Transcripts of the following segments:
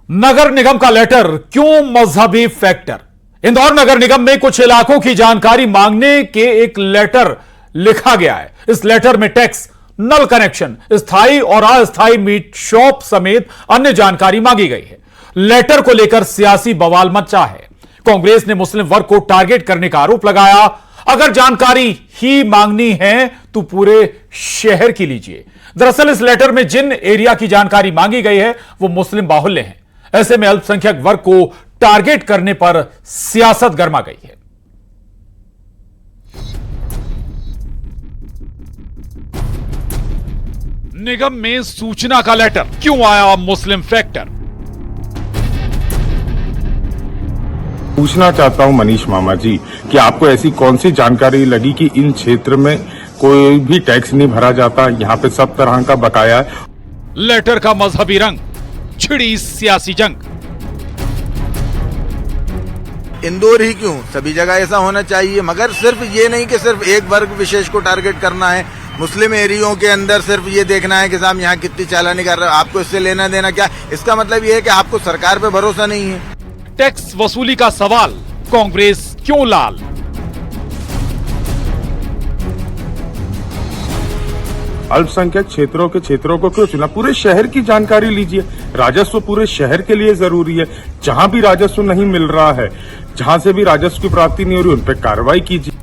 नगर निगम का लेटर क्यों मजहबी फैक्टर। इंदौर नगर निगम में कुछ इलाकों की जानकारी मांगने के एक लेटर लिखा गया है। इस लेटर में टैक्स, नल कनेक्शन, स्थायी और अस्थायी मीट शॉप समेत अन्य जानकारी मांगी गई है। लेटर को लेकर सियासी बवाल मचा है। कांग्रेस ने मुस्लिम वर्ग को टारगेट करने का आरोप लगाया। अगर जानकारी ही मांगनी है तो पूरे शहर की लीजिए। दरअसल इस लेटर में जिन एरिया की जानकारी मांगी गई है वो मुस्लिम बाहुल्य हैं। ऐसे में अल्पसंख्यक वर्ग को टारगेट करने पर सियासत गरमा गई है। निगम में सूचना का लेटर क्यों आया मुस्लिम फैक्टर। पूछना चाहता हूं मनीष मामा जी कि आपको ऐसी कौन सी जानकारी लगी कि इन क्षेत्र में कोई भी टैक्स नहीं भरा जाता, यहाँ पे सब तरह का बकाया है। लेटर का मजहबी रंग, छिड़ी सियासी जंग। इंदौर ही क्यों, सभी जगह ऐसा होना चाहिए, मगर सिर्फ ये नहीं कि सिर्फ एक वर्ग विशेष को टारगेट करना है। मुस्लिम एरियो के अंदर सिर्फ ये देखना है कि साहब यहाँ कितनी चालानी कर रहे हो, आपको इससे लेना देना क्या। इसका मतलब ये है कि आपको सरकार पे भरोसा नहीं है। टैक्स वसूली का सवाल, कांग्रेस क्यों लाल। अल्पसंख्यक क्षेत्रों को क्यों चुना? पूरे शहर की जानकारी लीजिए। राजस्व पूरे शहर के लिए जरूरी है। जहां भी राजस्व नहीं मिल रहा है, जहां से भी राजस्व की प्राप्ति नहीं हो रही, उन पर कार्रवाई कीजिए।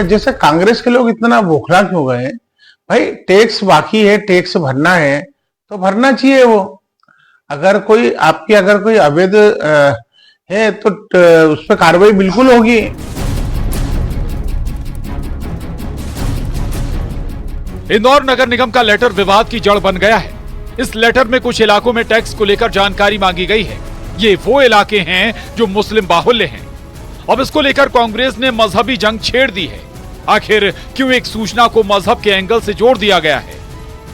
जैसे कांग्रेस के लोग इतना बोखला क्यों गए हैं? भाई टैक्स बाकी है, टैक्स भरना है तो भरना चाहिए। वो अगर कोई अवैध है तो उस पर कार्रवाई बिल्कुल होगी। इंदौर नगर निगम का लेटर विवाद की जड़ बन गया है। इस लेटर में कुछ इलाकों में टैक्स को लेकर जानकारी मांगी गई है। ये वो इलाके हैं जो मुस्लिम बाहुल्य हैं। अब इसको लेकर कांग्रेस ने मजहबी जंग छेड़ दी है। आखिर क्यों एक सूचना को मजहब के एंगल से जोड़ दिया गया है?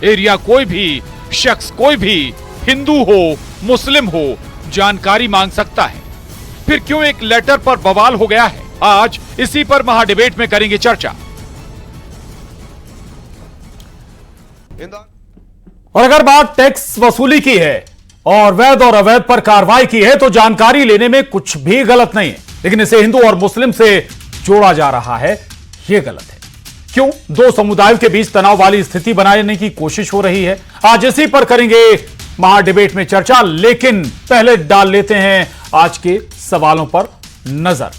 एरिया कोई भी शख्स, कोई भी हिंदू हो, मुस्लिम हो, जानकारी मांग सकता है। फिर क्यों एक लेटर पर बवाल हो गया है? आज इसी पर महाडिबेट में करेंगे चर्चा। और अगर बात टैक्स वसूली की है और वैध और अवैध पर कार्रवाई की है तो जानकारी लेने में कुछ भी गलत नहीं है, लेकिन इसे हिंदू और मुस्लिम से जोड़ा जा रहा है, यह गलत है। क्यों दो समुदायों के बीच तनाव वाली स्थिति बनाने की कोशिश हो रही है? आज इसी पर करेंगे महाडिबेट में चर्चा, लेकिन पहले डाल लेते हैं आज के सवालों पर नजर।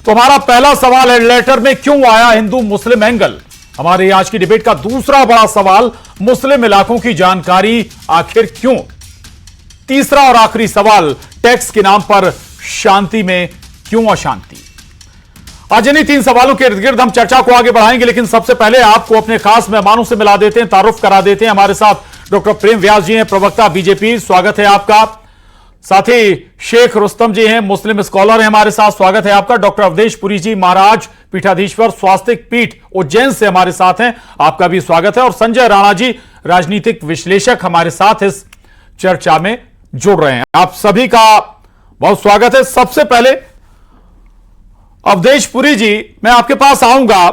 तो हमारा पहला सवाल है, लेटर में क्यों आया हिंदू मुस्लिम एंगल। हमारे आज की डिबेट का दूसरा बड़ा सवाल, मुस्लिम इलाकों की जानकारी आखिर क्यों। तीसरा और आखिरी सवाल, टैक्स के नाम पर शांति में क्यों अशांति। आज इन्हीं तीन सवालों के इर्द गिर्द हम चर्चा को आगे बढ़ाएंगे, लेकिन सबसे पहले आपको अपने खास मेहमानों से मिला देते हैं, तारुफ करा देते हैं। हमारे साथ डॉक्टर प्रेम व्यास जी हैं, प्रवक्ता बीजेपी, स्वागत है आपका। साथ ही शेख रुस्तम जी हैं, मुस्लिम स्कॉलर हैं, हमारे साथ, स्वागत है आपका। डॉक्टर अवधेश पुरी जी महाराज, पीठाधीश्वर, स्वास्तिक पीठ उज्जैन से हमारे साथ हैं, आपका भी स्वागत है। और संजय राणा जी, राजनीतिक विश्लेषक, हमारे साथ इस चर्चा में जुड़ रहे हैं। आप सभी का बहुत स्वागत है। सबसे पहले अवधेश पुरी जी, मैं आपके पास आऊंगा।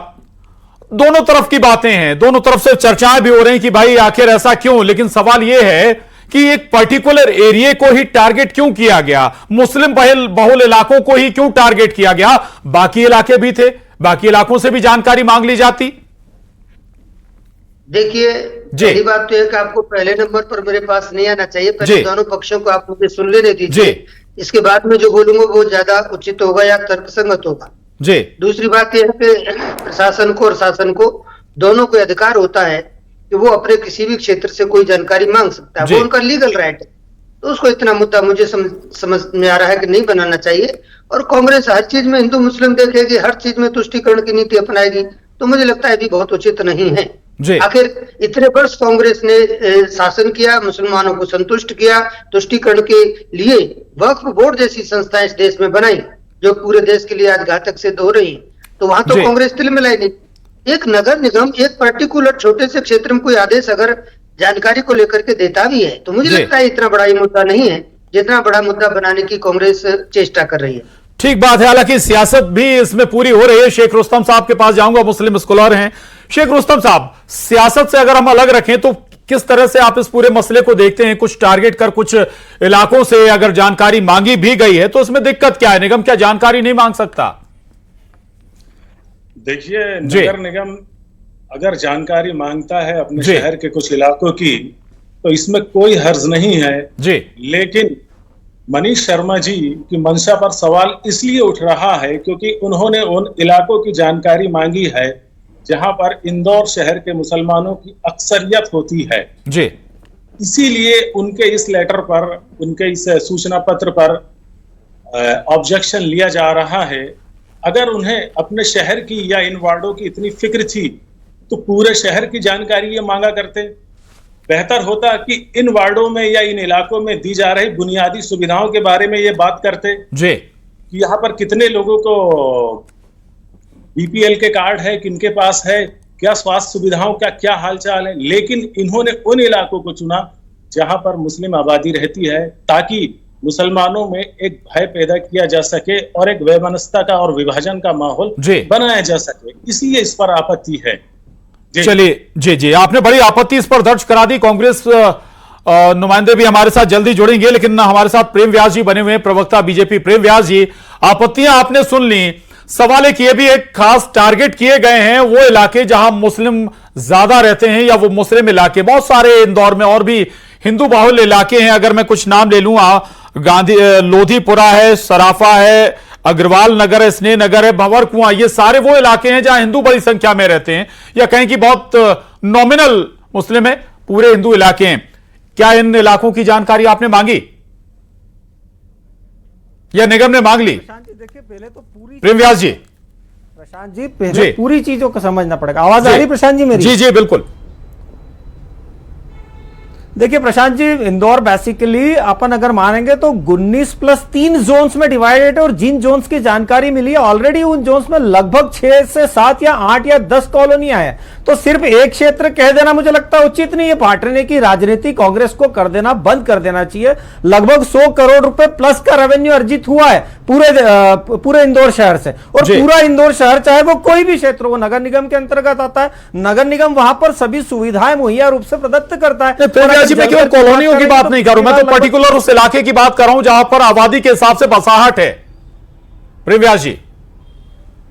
दोनों तरफ की बातें हैं, दोनों तरफ से चर्चाएं भी हो रही हैं कि भाई आखिर ऐसा क्यों, लेकिन सवाल यह है कि एक पर्टिकुलर एरिया को ही टारगेट क्यों किया गया, मुस्लिम बहुल इलाकों को ही क्यों टारगेट किया गया। बाकी इलाके भी थे, बाकी इलाकों से भी जानकारी मांग ली जाती। देखिए, पहली बात तो है कि आपको पहले नंबर पर मेरे पास नहीं आना चाहिए। पहले दोनों पक्षों को आप मुझे सुन लेने दीजिए, इसके बाद में जो बोलूंगा वो ज्यादा उचित होगा या तर्कसंगत होगा। जी। दूसरी बात यह है कि प्रशासन को और शासन को दोनों को अधिकार होता है कि वो अपने किसी भी क्षेत्र से कोई जानकारी मांग सकता है, वो उनका लीगल राइट है। तो उसको इतना मुद्दा मुझे समझ में आ रहा है कि नहीं बनाना चाहिए। और कांग्रेस हर चीज में हिंदू मुस्लिम देखेगी, हर चीज में तुष्टीकरण की नीति अपनाएगी, तो मुझे लगता है भी बहुत उचित नहीं है। आखिर इतने वर्ष कांग्रेस ने शासन किया, मुसलमानों को संतुष्ट किया, तुष्टीकरण के लिए वक्फ बोर्ड जैसी संस्थाएं इस देश में बनाई जो पूरे देश के लिए आज घातक सिद्ध हो रही है। तो वहां तो कांग्रेस तिल मिलाई नहीं। एक नगर निगम एक पर्टिकुलर छोटे से क्षेत्र में कोई आदेश अगर जानकारी को लेकर के देता भी है तो मुझे लगता है इतना बड़ा ये मुद्दा नहीं है जितना बड़ा मुद्दा बनाने की कांग्रेस चेष्टा कर रही है। ठीक बात है। हालांकि सियासत भी इसमें पूरी हो रही है। शेख रुस्तम साहब के पास जाऊंगा, मुस्लिम स्कॉलर हैं। शेख रुस्तम साहब, सियासत से अगर हम अलग रखें तो किस तरह से आप इस पूरे मसले को देखते हैं? कुछ टारगेट कर कुछ इलाकों से अगर जानकारी मांगी भी गई है तो इसमें दिक्कत क्या है? निगम क्या जानकारी नहीं मांग सकता? देखिए, नगर निगम अगर जानकारी मांगता है अपने शहर के कुछ इलाकों की तो इसमें कोई हर्ज नहीं है जी। लेकिन मनीष शर्मा जी की मंशा पर सवाल इसलिए उठ रहा है क्योंकि उन्होंने उन इलाकों की जानकारी मांगी है जहां पर इंदौर शहर के मुसलमानों की अक्सरियत होती है जी। इसीलिए उनके इस लेटर पर, उनके इस सूचना पत्र पर ऑब्जेक्शन लिया जा रहा है। अगर उन्हें अपने शहर की या इन वार्डों की इतनी फिक्र थी तो पूरे शहर की जानकारी ये मांगा करते। बेहतर होता कि इन वार्डों में या इन इलाकों में दी जा रही बुनियादी सुविधाओं के बारे में ये बात करते जी कि यहाँ पर कितने लोगों को बीपीएल के कार्ड है, किनके पास है, क्या स्वास्थ्य सुविधाओं का क्या हालचाल है। लेकिन इन्होंने उन इलाकों को चुना जहां पर मुस्लिम आबादी रहती है ताकि मुसलमानों में एक भय पैदा किया जा सके और एक वैमनस्यता का और विभाजन का माहौल बनाया जा सके। इसलिए इस पर आपत्ति है। चलिए जी, आपने बड़ी आपत्ति इस पर दर्ज करा दी। कांग्रेस नुमाइंदे भी हमारे साथ जल्दी जुड़ेंगे, लेकिन हमारे साथ प्रेम व्यास जी बने हुए हैं, प्रवक्ता बीजेपी। प्रेम व्यास जी, आपत्तियां आपने सुन ली, सवाल एक ये भी एक खास टारगेट किए गए हैं वो इलाके जहां मुस्लिम ज्यादा रहते हैं या वो मुस्लिम इलाके। बहुत सारे इंदौर में और भी हिंदू बाहुल्य इलाके हैं। अगर मैं कुछ नाम ले लूं, गांधी लोधीपुरा है, सराफा है, अग्रवाल नगर है, स्नेह नगर है, भंवर कुआं, ये सारे वो इलाके हैं जहां हिंदू बड़ी संख्या में रहते हैं या कहें कि बहुत नॉमिनल मुस्लिम है, पूरे हिंदू इलाके हैं। क्या इन इलाकों की जानकारी आपने मांगी या निगम ने मांग ली? देखिए, पहले तो पूरी प्रेम व्यास जी, प्रशांत जी, पहले पूरी चीजों को समझना पड़ेगा। आवाज आ रही प्रशांत जी मेरी? जी बिल्कुल। देखिए प्रशांत जी, इंदौर बेसिकली अपन अगर मानेंगे तो 19+3 जोन्स में डिवाइडेड है और जिन जोन्स की जानकारी मिली है ऑलरेडी उन जोन्स में लगभग 6 से 7 या 8 या 10 कॉलोनियां हैं। तो सिर्फ एक क्षेत्र कह देना मुझे लगता है उचित नहीं है। बांटने की राजनीति कांग्रेस को कर देना बंद कर देना चाहिए। लगभग 100 करोड़ रुपए प्लस का रेवेन्यू अर्जित हुआ है पूरे इंदौर शहर से। और पूरा इंदौर शहर चाहे वो कोई भी क्षेत्र हो नगर निगम के अंतर्गत आता है। नगर निगम वहां पर सभी सुविधाएं मुहैया रूप से प्रदत्त करता है। मैं केवल कॉलोनियों की बात नहीं कर रहा हूं, मैं तो पर्टिकुलर उस इलाके की बात कर रहा हूं जहां पर आबादी के हिसाब से बसाहट है। प्रेम व्यास जी,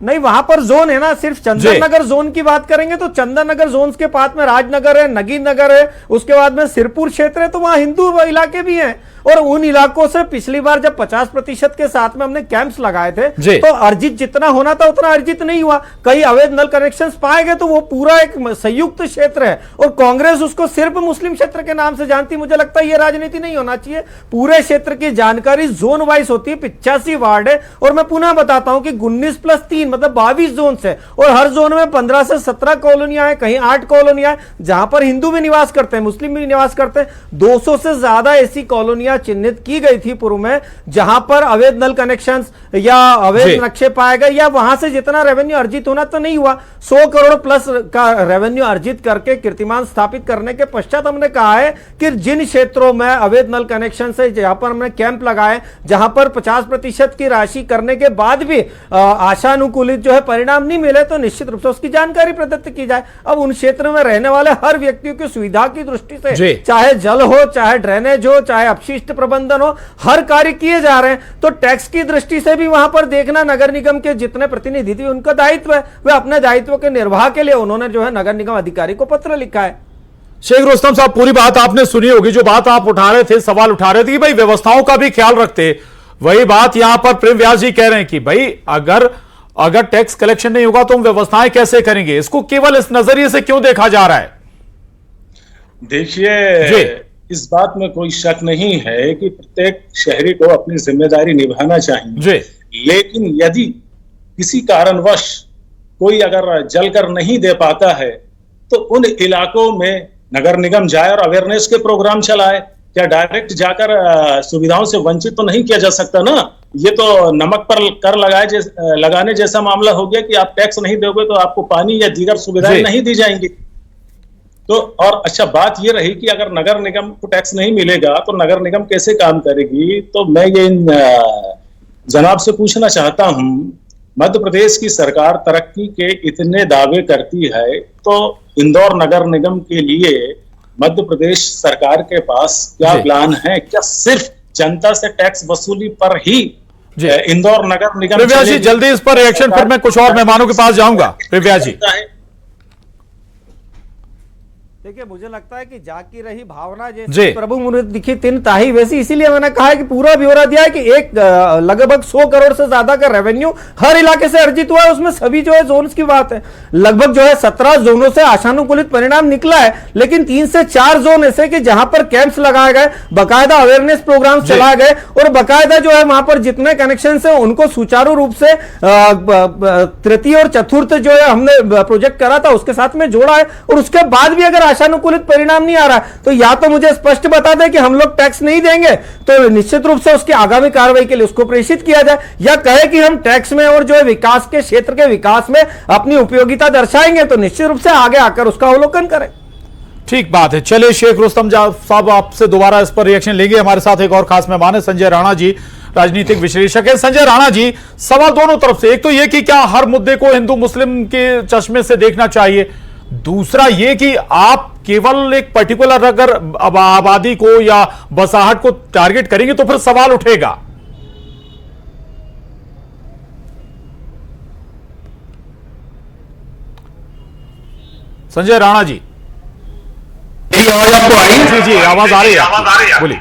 नहीं, वहां पर जोन है ना। सिर्फ चंदन नगर जोन की बात करेंगे तो चंदन नगर जोन के पास में राजनगर है, नगीन नगर है, उसके बाद में सिरपुर क्षेत्र है, तो वहां हिंदू इलाके भी हैं। और उन इलाकों से पिछली बार जब 50% के साथ में हमने कैंप्स लगाए थे तो अर्जित जितना होना था उतना अर्जित नहीं हुआ। कई अवैध नल कनेक्शंस पाए गए। तो वो पूरा एक संयुक्त क्षेत्र है और कांग्रेस उसको सिर्फ मुस्लिम क्षेत्र के नाम से जानती। मुझे लगता है ये राजनीति नहीं होना चाहिए। पूरे क्षेत्र की जानकारी जोन वाइज होती है। 85 वार्ड है और मैं पुनः बताता हूं कि 19+3 मतलब 22 जोन है और हर जोन में 15 से 17 कॉलोनियां हैं, कहीं 8 कॉलोनियां हैं जहां पर हिंदू भी निवास करते हैं, मुस्लिम भी निवास करते हैं। 200 से ज्यादा ऐसी कॉलोनियां चिन्हित की गई थी पूर्व में जहां पर अवैध नल कनेक्शंस या अवैध नक्शे पाए गए या वहां से जितना रेवेन्यू अर्जित होना तो नहीं हुआ। 100 करोड़ प्लस का रेवेन्यू अर्जित करके कीर्तिमान स्थापित करने के पश्चात हमने कहा है कि जिन क्षेत्रों में अवैध नल कनेक्शन से जहां पर हमने कैंप लगाए, जहां पर 50% की राशि करने के बाद भी आशानुकूलित जो है परिणाम नहीं मिले तो निश्चित रूप से उसकी जानकारी प्रदत्त की जाए। अब उन क्षेत्रों में रहने वाले हर व्यक्तियों की सुविधा की दृष्टि से चाहे जल हो, चाहे ड्रेनेज हो, चाहे अपशिष्ट प्रबंधन हो, हर कार्य किए जा रहे हैं। तो टैक्स की दृष्टि से भी वहां पर देखना नगर निगम के जितने प्रतिनिधि थे उनका दायित्व है। वे अपने दायित्व के निर्वाह के लिए उन्होंने जो है नगर निगम अधिकारी को पत्र लिखा है। शेख रुस्तम साहब, पूरी बात आपने सुनी होगी। जो बात आप उठा रहे थे, सवाल उठा रहे थे कि भाई व्यवस्थाओं का भी ख्याल रखते, वही बात यहां पर प्रेम व्यास जी कह रहे हैं कि भाई अगर टैक्स कलेक्शन नहीं होगा तो हम व्यवस्थाएं कैसे करेंगे? इसको केवल इस नजरिए से क्यों देखा जा रहा है? देखिए, इस बात में कोई शक नहीं है कि प्रत्येक शहरी को अपनी जिम्मेदारी निभाना चाहिए। लेकिन यदि किसी कारणवश कोई अगर जलकर नहीं दे पाता है तो उन इलाकों में नगर निगम जाए और अवेयरनेस के प्रोग्राम चलाए। क्या डायरेक्ट जाकर सुविधाओं से वंचित तो नहीं किया जा सकता ना? ये तो नमक पर कर लगाने जैसा मामला हो गया कि आप टैक्स नहीं दोगे तो आपको पानी या दीगर सुविधाएं नहीं दी जाएंगी। तो और अच्छा, बात ये रही कि अगर नगर निगम को टैक्स नहीं मिलेगा तो नगर निगम कैसे काम करेगी? तो मैं ये इन जनाब से पूछना चाहता हूं, मध्य प्रदेश की सरकार तरक्की के इतने दावे करती है, तो इंदौर नगर निगम के लिए मध्य प्रदेश सरकार के पास क्या प्लान है? क्या सिर्फ जनता से टैक्स वसूली पर ही इंदौर नगर निगम? प्रिव्या जी जल्दी इस पर रिएक्शन, फिर मैं कुछ और मेहमानों के पास जाऊंगा। प्रिव्या जी देखिए, मुझे लगता है कि जाकी रही भावना जैसे प्रभु मुनि दिखी तिन ताही, वैसी इसीलिए मैंने कहा है कि पूरा ब्यौरा दिया है कि एक लगभग 100 करोड़ से ज्यादा का रेवेन्यू हर इलाके से अर्जित हुआ है। उसमें सभी जो है जोन्स की बात है, लगभग जो है 17 जोनों से आशानुकूलित परिणाम निकला है, लेकिन 3 से 4 जोन ऐसे कि जहां पर कैंप्स लगाए गए, बाकायदा अवेयरनेस प्रोग्राम चलाए गए और बाकायदा जो है वहां पर जितने कनेक्शन है उनको सुचारू रूप से तृतीय और चतुर्थ जो है हमने प्रोजेक्ट करा था उसके साथ में जोड़ा है। और उसके बाद भी अगर आशानुकूलित परिणाम नहीं आ रहा तो या तो मुझे स्पष्ट बता दें कि हम लोग टैक्स नहीं देंगे, तो निश्चित रूप से उसकी आगामी कार्रवाई के लिए उसको प्रेषित किया जाए, या कहे कि हम टैक्स में और जो है विकास के क्षेत्र के विकास में अपनी उपयोगिता दर्शाएंगे, तो निश्चित रूप से आगे आकर उसका अवलोकन करें। ठीक बात है। चलिए शेख रुस्तम साहब आपसे दोबारा इस पर रिएक्शन लेंगे। हमारे साथ एक और खास मेहमान है संजय राणा जी, राजनीतिक विश्लेषक है। संजय राणा जी, सवाल दोनों तरफ से, एक तो यह कि क्या हर मुद्दे को हिंदू मुस्लिम के चश्मे से देखना चाहिए, दूसरा यह कि आप केवल एक पर्टिकुलर अगर आबादी को या बसाहट को टारगेट करेंगे तो फिर सवाल उठेगा। संजय राणा जी, आवाज आपको आ रही है? जी आवाज आ रही है, बोलिए।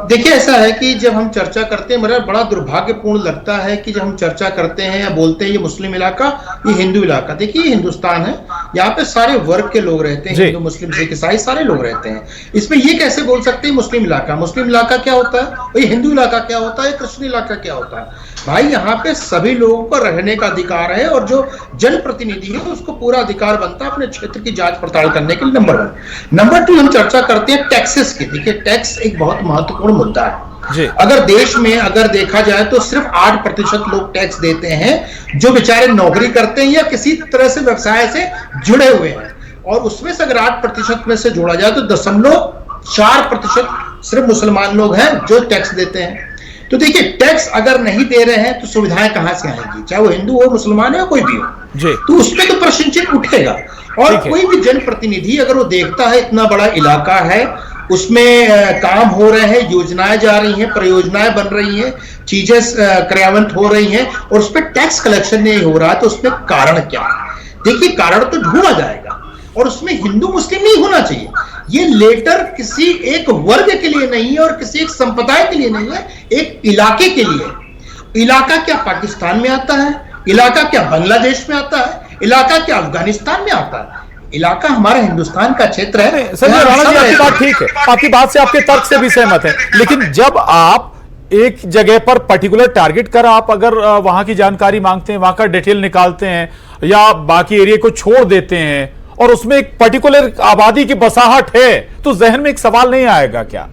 देखिए, ऐसा है कि जब हम चर्चा करते हैं, मेरा बड़ा दुर्भाग्यपूर्ण लगता है कि जब हम चर्चा करते हैं या बोलते हैं ये मुस्लिम इलाका, ये हिंदू इलाका, देखिए ये हिंदुस्तान है, यहाँ पे सारे वर्ग के लोग रहते हैं, हिंदू मुस्लिम सिख ईसाई सारे लोग रहते हैं। इसमें ये कैसे बोल सकते हैं मुस्लिम इलाका? मुस्लिम इलाका क्या होता है, ये हिंदू इलाका क्या होता है, क्रिश्चियन इलाका क्या होता है? भाई यहाँ पे सभी लोगों को रहने का अधिकार है और जो जनप्रतिनिधि है उसको पूरा अधिकार बनता है अपने क्षेत्र की जांच पड़ताल करने के लिए। नंबर 1। नंबर 2, हम चर्चा करते हैं टैक्सेस की। देखिए, टैक्स एक बहुत महत्वपूर्ण मुद्दा है। अगर देश में अगर देखा जाए तो सिर्फ 8% लोग टैक्स देते हैं जो बेचारे नौकरी करते हैं या किसी तरह से व्यवसाय से जुड़े हुए हैं, और उसमें से अगर 8% में से जोड़ा जाए तो 0.4% सिर्फ मुसलमान लोग हैं जो टैक्स देते हैं। तो देखिए, टैक्स अगर नहीं दे रहे हैं तो सुविधाएं कहां से आएंगी, चाहे वो हिंदू हो, मुसलमान हो या कोई भी हो, तो उसमें तो प्रश्न चिन्ह उठेगा। और कोई भी जनप्रतिनिधि अगर वो देखता है इतना बड़ा इलाका है, उसमें काम हो रहे हैं, योजनाएं जा रही हैं, परियोजनाएं बन रही हैं, चीजें क्रियान्वित हो रही हैं और उस पर टैक्स कलेक्शन नहीं हो रहा है, तो उसमें कारण क्या है? देखिए, कारण तो ढूंढा जाएगा और उसमें हिंदू मुस्लिम नहीं होना चाहिए। ये लेटर किसी एक वर्ग के लिए नहीं है और किसी एक संप्रदाय के लिए नहीं है, एक इलाके के लिए। इलाका क्या पाकिस्तान में आता है? इलाका क्या बांग्लादेश में आता है? इलाका क्या अफगानिस्तान में आता है? इलाका हमारा हिंदुस्तान का क्षेत्र है। संजय राणा जी, आपकी बात ठीक है, आपकी बात से, आपके तर्क से भी सहमत है, लेकिन जब आप एक जगह पर पर्टिकुलर टारगेट कर आप अगर वहां की जानकारी मांगते हैं, वहां का डिटेल निकालते हैं या बाकी एरिया को छोड़ देते हैं और उसमें एक पर्टिकुलर आबादी की बसाहट है, तो जहन में एक सवाल नहीं आएगा क्या?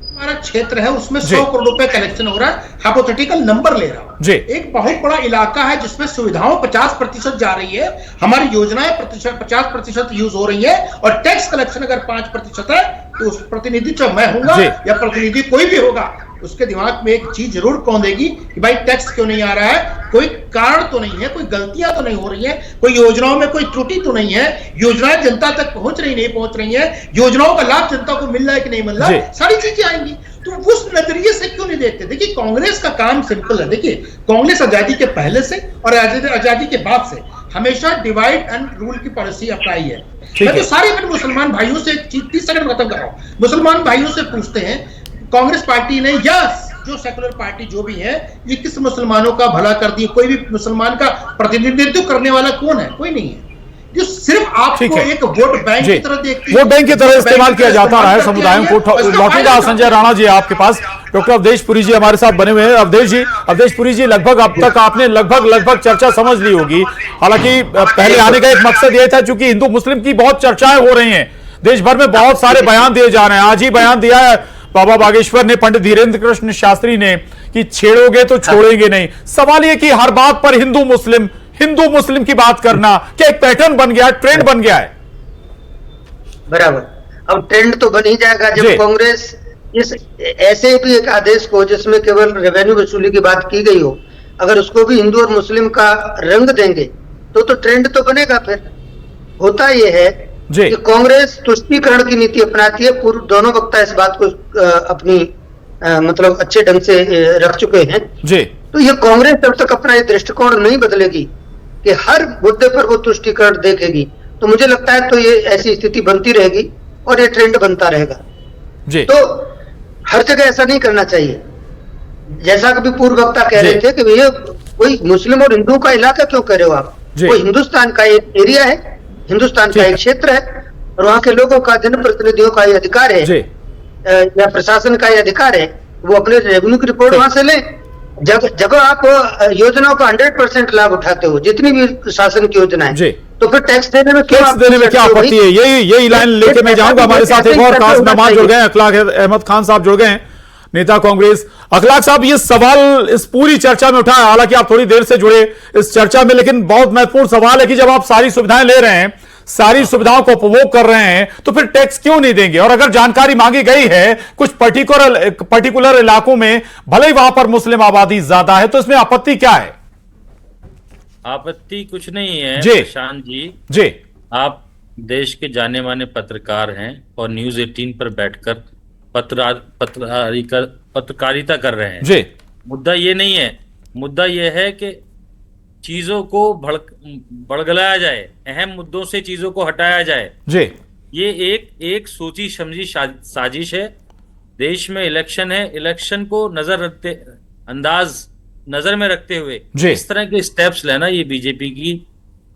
हमारा क्षेत्र है, उसमें 100 करोड़ रुपए कलेक्शन हो रहा है, हाइपोथेटिकल नंबर ले रहा हूं। एक बहुत बड़ा इलाका है जिसमें सुविधाओं 50% जा रही है, हमारी योजनाएं 50% यूज हो रही है और टैक्स कलेक्शन अगर 5% है तो उस प्रतिनिधि, चाहे मैं होगा या प्रतिनिधि कोई भी होगा, उसके दिमाग में एक चीज जरूर कौंधेगी कि भाई टैक्स क्यों नहीं आ रहा है, कोई कारण तो नहीं है, कोई गलतियां तो नहीं हो रही है, कोई योजनाओं में कोई त्रुटि तो नहीं है, योजनाएं जनता तक पहुंच रही नहीं पहुंच रही है, योजनाओं का लाभ जनता को मिल रहा है कि नहीं मिल रहा है, सारी चीजें आएंगी। तो उस नजरिए से क्यों नहीं देखते? देखिए, कांग्रेस का काम सिंपल है। देखिए, कांग्रेस आजादी के पहले से और आजादी के बाद से हमेशा डिवाइड एंड रूल की पॉलिसी अपनाई है। मैं तो सारे अपने मुसलमान भाइयों से एक चीज 30 सेकंड खत्म कर रहा हूं, मुसलमान भाइयों से पूछते हैं, कांग्रेस पार्टी ने या जो सेकुलर पार्टी जो भी है, ये किस मुसलमानों का भला कर दिया? कोई भी मुसलमान का प्रतिनिधित्व करने वाला कौन है? कोई नहीं है। जो सिर्फ आपको एक वोट बैंक की तरह देखती है, वोट बैंक की तरह इस्तेमाल किया जाता रहा है समुदायों को। लौटूंगा संजय राणा जी आपके पास। डॉक्टर अवधेश पुरी जी हमारे साथ बने हुए हैं। अवधेश पुरी जी, लगभग अब तक आपने लगभग चर्चा समझ ली होगी। हालांकि पहले आने का एक मकसद यह था, चूंकि हिंदू मुस्लिम की बहुत चर्चाएं हो रही हैं, देश भर में बहुत सारे बयान दिए जा रहे हैं। आज ही बयान दिया है बाबा बागेश्वर ने, पंडित धीरेन्द्र कृष्ण शास्त्री ने, कि छेड़ोगे तो छोड़ेंगे नहीं। सवाल यह कि हर बात पर हिंदू मुस्लिम की बात करना क्या एक पैटर्न बन गया, ट्रेंड बन गया है? बराबर। अब ट्रेंड तो बन ही जाएगा जब कांग्रेस इस ऐसे भी एक आदेश को जिसमें केवल रेवेन्यू वसूली की बात की गई हो, अगर उसको भी हिंदू और मुस्लिम का रंग देंगे तो ट्रेंड तो बनेगा। फिर होता यह है कि कांग्रेस तुष्टीकरण की नीति अपनाती है। पूर्व दोनों वक्ता इस बात को अपनी मतलब अच्छे ढंग से रख चुके हैं जी। तो ये कांग्रेस जब तक अपना ये दृष्टिकोण नहीं बदलेगी कि हर मुद्दे पर वो तुष्टीकरण देखेगी, तो मुझे लगता है तो ये ऐसी स्थिति बनती रहेगी और ये ट्रेंड बनता रहेगा जी। तो हर जगह ऐसा नहीं करना चाहिए। जैसा कभी पूर्व वक्ता कह रहे थे कि भैया कोई मुस्लिम और हिंदू का इलाका क्यों कह रहे हो आप, वो हिंदुस्तान का एक एरिया है, हिंदुस्तान का एक क्षेत्र है और वहां के लोगों का, जनप्रतिनिधियों का ये अधिकार है या प्रशासन का ये अधिकार है, वो अपने रेवेन्यू की रिपोर्ट वहां से लें। जब आप योजनाओं का 100% लाभ उठाते हो, जितनी भी शासन की योजना है, तो फिर टैक्स देने में क्या आपत्ति है? यही लाइन लेके मैं जाऊंगा। हमारे साथ एक और खास मेहमान जुड़ गए हैं, अखलाक अहमद खान साहब जुड़ गए हैं, नेता कांग्रेस। अखलाक साहब, ये सवाल इस पूरी चर्चा में उठा है, हालांकि आप थोड़ी देर से जुड़े इस चर्चा में, लेकिन बहुत महत्वपूर्ण सवाल है कि जब आप सारी सुविधाएं ले रहे हैं, सारी सुविधाओं को उपभोग कर रहे हैं, तो फिर टैक्स क्यों नहीं देंगे? और अगर जानकारी मांगी गई है कुछ पर्टिकुलर इलाकों में, भले ही वहां पर मुस्लिम आबादी ज्यादा है, तो इसमें आपत्ति क्या है? आपत्ति कुछ नहीं है प्रशांत जी। आप देश के जाने माने पत्रकार हैं और न्यूज 18 पर बैठकर पत्रकारिता कर रहे हैं जी। मुद्दा ये नहीं है, मुद्दा ये है कि चीजों को भड़गलाया जाए, अहम मुद्दों से चीजों को हटाया जाए जी। ये एक सोची समझी साजिश है। देश में इलेक्शन है, इलेक्शन को नजर में रखते हुए इस तरह के स्टेप्स लेना, ये बीजेपी की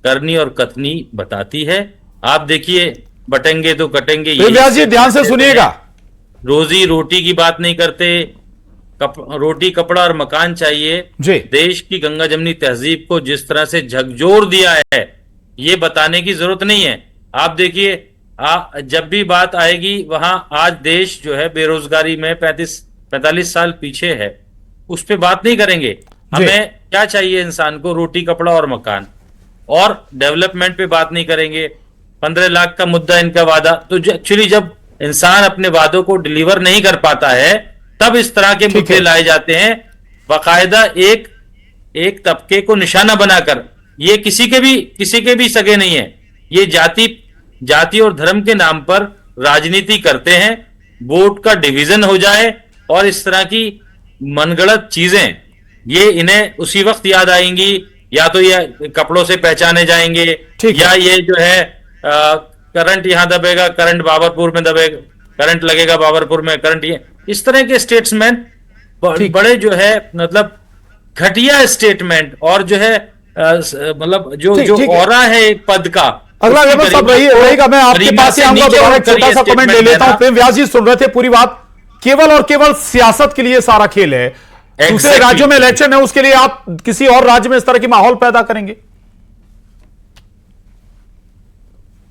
करनी और कथनी बताती है। आप देखिए, बटेंगे तो कटेंगे, व्यास जी ध्यान से सुनिएगा। रोजी रोटी की बात नहीं करते, रोटी कपड़ा और मकान चाहिए। देश की गंगा जमनी तहजीब को जिस तरह से झकझोर दिया है, ये बताने की जरूरत नहीं है। आप देखिए, जब भी बात आएगी वहां, आज देश जो है बेरोजगारी में 45 साल पीछे है, उस पर बात नहीं करेंगे। हमें क्या चाहिए इंसान को? रोटी कपड़ा और मकान, और डेवलपमेंट पे बात नहीं करेंगे। 15 लाख का मुद्दा इनका वादा, तो एक्चुअली जब इंसान अपने वादों को डिलीवर नहीं कर पाता है, तब इस तरह के मुद्दे लाए जाते हैं, बाकायदा एक तबके को निशाना बनाकर। ये किसी के भी सगे नहीं है, ये जाति और धर्म के नाम पर राजनीति करते हैं। वोट का डिवीजन हो जाए और इस तरह की मनगढ़ंत चीजें, ये इन्हें उसी वक्त याद आएंगी, या तो ये कपड़ों से पहचाने जाएंगे, या ये जो है करंट यहां दबेगा, करंट बाबरपुर में दबेगा, करंट लगेगा बाबरपुर में, करंट ये, इस तरह के स्टेटमेंट बड़े जो है मतलब घटिया स्टेटमेंट, और जो है मतलब जो ऑरा है एक पद का। अगला सब रहेगा, मैं आपके पास ही आऊंगा, दोबारा एक छोटा सा कमेंट ले लेता हूं। प्रेम व्यास जी सुन रहे थे पूरी बात, केवल और केवल सियासत के लिए सारा खेल है। दूसरे राज्यों में इलेक्शन है, उसके लिए आप किसी और राज्य में इस तरह की माहौल पैदा करेंगे?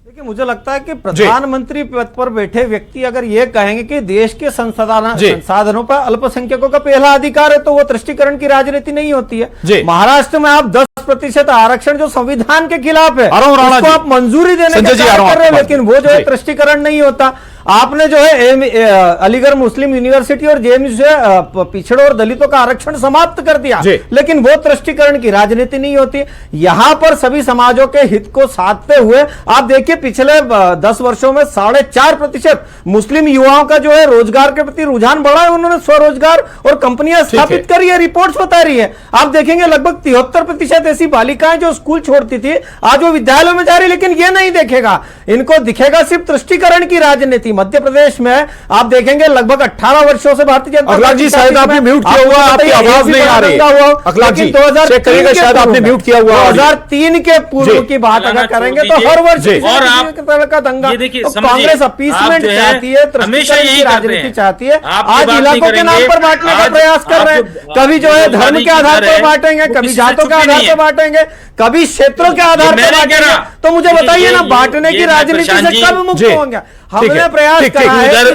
देखिए, मुझे लगता है कि प्रधानमंत्री पद पर बैठे व्यक्ति अगर ये कहेंगे कि देश के संसाधनों पर अल्पसंख्यकों का पहला अधिकार है, तो वो तुष्टीकरण की राजनीति नहीं होती है। महाराष्ट्र में आप 10% आरक्षण जो संविधान के खिलाफ है, उसको आप मंजूरी देने के कार्य कर रहे हैं, लेकिन वो जो है तुष्टीकरण नहीं होता। आपने जो है अलीगढ़ मुस्लिम यूनिवर्सिटी और जेएमयू से पिछड़ों और दलितों का आरक्षण समाप्त कर दिया, लेकिन वो तुष्टीकरण की राजनीति नहीं होती। यहां पर सभी समाजों के हित को साधते हुए आप देखिए, पिछले 10 वर्षों में 4.5% मुस्लिम युवाओं का जो है रोजगार के प्रति रुझान बढ़ा है। उन्होंने स्वरोजगार और कंपनियां स्थापित करी है, रिपोर्ट्स बता रही है। आप देखेंगे लगभग 73% ऐसी बालिकाएं जो स्कूल छोड़ती थी, आज वो विद्यालयों में जा रही, लेकिन ये नहीं देखेगा, इनको दिखेगा सिर्फ तुष्टीकरण की राजनीति। मध्य प्रदेश में आप देखेंगे लगभग 18 वर्षों से भारतीय जनता पार्टी, शायद आपने म्यूट किया हुआ, आपकी आवाज नहीं आ रही। अखलाक जी, 2003 शायद आपने म्यूट किया हुआ। 2003 के पूर्व की बात अगर करेंगे तो हर वर्ष और तरह का दंगा, कांग्रेस अपीसमेंट चाहती है, तुष्टीकरण की राजनीति चाहती है। आज इलाकों के नाम पर बांटने का प्रयास कर रहे हैं, कभी जो है धर्म के आधार पर बांटेंगे, कभी जातों के आधार पर बांटेंगे, कभी क्षेत्रों के आधार पर बांटेंगे। तो मुझे बताइए ना, बांटने की राजनीति से कब मुक्त होंगे? हमने प्रयास करा है कि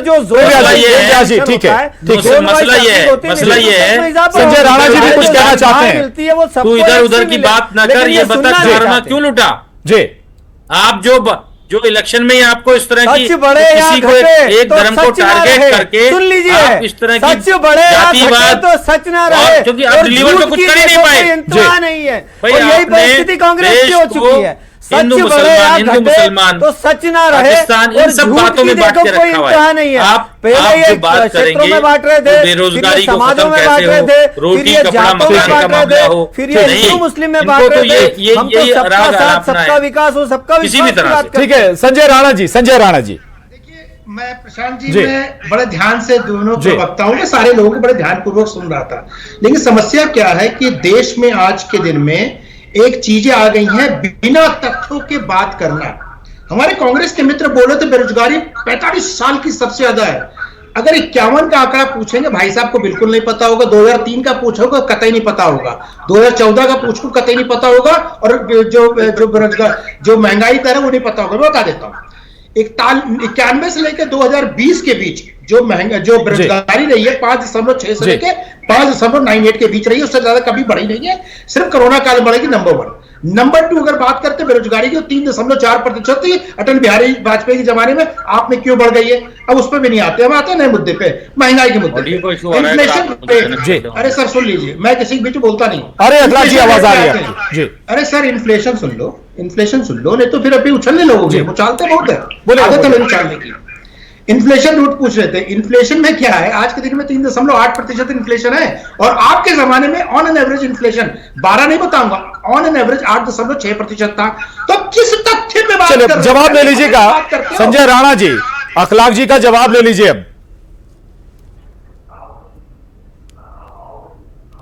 जो मसला ये है, संजय राणा जी भी कुछ कहना चाहते हैं। तू इधर उधर की बात न कर, ये बता क्यों लुटा? जी, आप जो इलेक्शन में ही आपको इस तरह की बड़े किसी को एक धर्म को टारगेट करके सुन लीजिए, आप इस तरह की बड़े जातिवाद तो सच ना रहे, क्योंकि आप दिल्ली में तो कुछ कर ही नहीं पाए, नहीं है, और यही परिस्थिति कांग्रेस की हो चुकी है। हिंदू मुसलमान तो सच ना रहे, पाकिस्तान इन सब बातों में बांट के रखा हुआ है। नहीं है। आप पहले ये बात क्षेत्रों में बांट रहे थे, बेरोजगारी को समाजों खत्म में बांट रहे थे, रोटी फिर ये कपड़ा जातों में मकान का बांट रहे मामला थे, हो, फिर ये हिंदू मुस्लिम में बांट रहे थे। हम तो सबका साथ, सबका विकास हो, सबका किसी भी तरह से। ठीक है, संजय राणा जी, संजय राणा जी। मैं प्रशांत जी मैं बड़े ध्यान से दोनों प्रवक्ताओं में सारे लोगों को बड़े ध्यानपूर्वक सुन रहा था, लेकिन समस्या क्या है कि देश में आज के दिन में एक चीजें आ गई हैं बिना तथ्यों के बात करना। हमारे कांग्रेस के मित्र बोले थे बेरोजगारी 45 साल की सबसे ज्यादा है। अगर 51 का आंकड़ा पूछेंगे भाई साहब को बिल्कुल नहीं पता होगा, 2003 का पूछोगे कतई नहीं पता होगा, 2014 का पूछो कतई नहीं पता होगा, और जो बेरोजगार जो महंगाई दर है वो नहीं पता होगा। मैं बता देता हूँ, 91 से लेकर 2020 के बीच जो बेरोजगारी रही है 5.6 से लेकर 5.98 के बीच रही है, उससे ज्यादा कभी बढ़ी नहीं है, सिर्फ कोरोना काल में बढ़ेगी। नंबर 1। नंबर 2 अगर बात करते बेरोजगारी की, 3.4% थी अटल बिहारी वाजपेयी के जमाने में, आप में क्यों बढ़ गई है? अब उस पर भी नहीं आते, हम आते हैं नए मुद्दे पे, महंगाई के मुद्दे पे, इन्फ्लेशन। अरे सर सुन लीजिए, मैं किसी के बीच बोलता नहीं। अरे अखिलेश जी आवाज आ रही है। अरे सर इन्फ्लेशन सुन लो, नहीं तो फिर अभी उछलने लोगे, वो चालते बहुत है, आदत है मेरी चालने की। इन्फ्लेशन रूट पूछ रहे थे, इन्फ्लेशन में क्या है? आज के दिन में 3.8% इन्फ्लेशन है, और आपके जमाने में ऑन एन एवरेज इन्फ्लेशन 12 नहीं बताऊंगा, ऑन एन एवरेज 8.6% था। तो किस तथ्य में बात कर रहे हैं? जवाब ले लीजिएगा संजय राणा जी, अखलाक जी का जवाब ले लीजिए। अब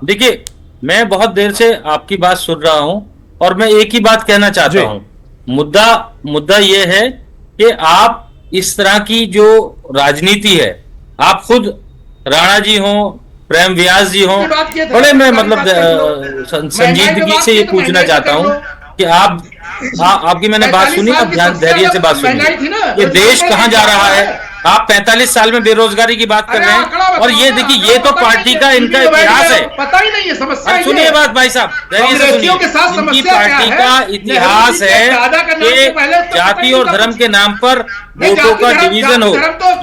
देखिए, मैं बहुत देर से आपकी बात सुन रहा हूं और मैं एक ही बात कहना चाहता हूं। मुद्दा यह है कि आप इस तरह की जो राजनीति है, आप खुद राणा जी हो, प्रेम व्यास जी हो, बड़े मैं मतलब संजीदगी से ये पूछना चाहता हूं कि आपकी मैंने बात सुनी, अब ध्यान धैर्य से बात सुनिए। ये देश कहां जा रहा है? आप 45 साल में बेरोजगारी की बात कर रहे हैं, और ये देखिए, ये तो पार्टी का इनका इतिहास है। पता ही नहीं है, समस्या सुनिए बात भाई साहब, इनकी पार्टी का इतिहास है कि जाति और धर्म के नाम पर वोटों का डिवीजन हो।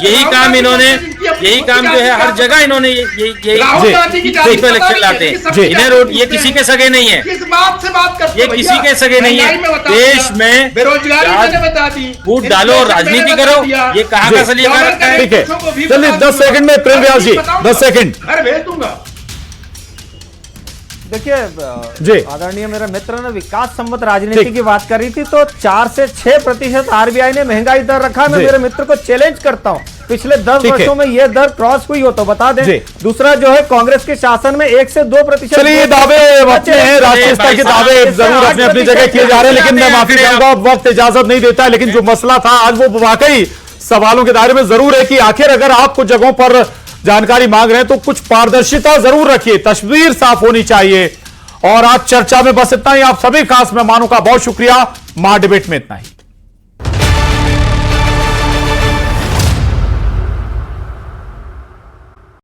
यही काम इन्होंने, यही काम जो है हर जगह इन्होंने यही इलेक्शन लाते हैं। इन्हें ये किसी के सगे नहीं है, किस बात से बात करते, ये किसी के सगे नहीं है। देश में बेरोजगारी वोट डालो और राजनीति करो, ये कहाँ का सलीका रखा है? ठीक है, चलिए 10 सेकंड में प्रेम व्यास जी, 10 सेकंड। घर भेज दूंगा। देखिए आदरणीय मेरे मित्र ने विकास संबंध राजनीति की बात करी थी, तो 4 से 6% आरबीआई ने महंगाई दर रखा। मैं मेरे मित्र को चैलेंज करता हूं, पिछले 10 वर्षों में यह दर क्रॉस हुई हो तो बता दें। दूसरा जो है, कांग्रेस के शासन में 1 से 2%। चलिए, दावे अपने हैं, राष्ट्रीय स्तर के दावे जरूर अपनी जगह किए जा रहे हैं, लेकिन मैं माफी चाहूंगा, वक्त इजाजत नहीं देता। लेकिन जो मसला था आज, वो वाकई सवालों के दायरे में जरूर है कि आखिर अगर आप कुछ जगहों पर जानकारी मांग रहे हैं तो कुछ पारदर्शिता जरूर रखिए, तस्वीर साफ होनी चाहिए। और आज चर्चा में बस इतना ही। आप सभी खास मेहमानों का बहुत शुक्रिया। मां डिबेट में इतना ही।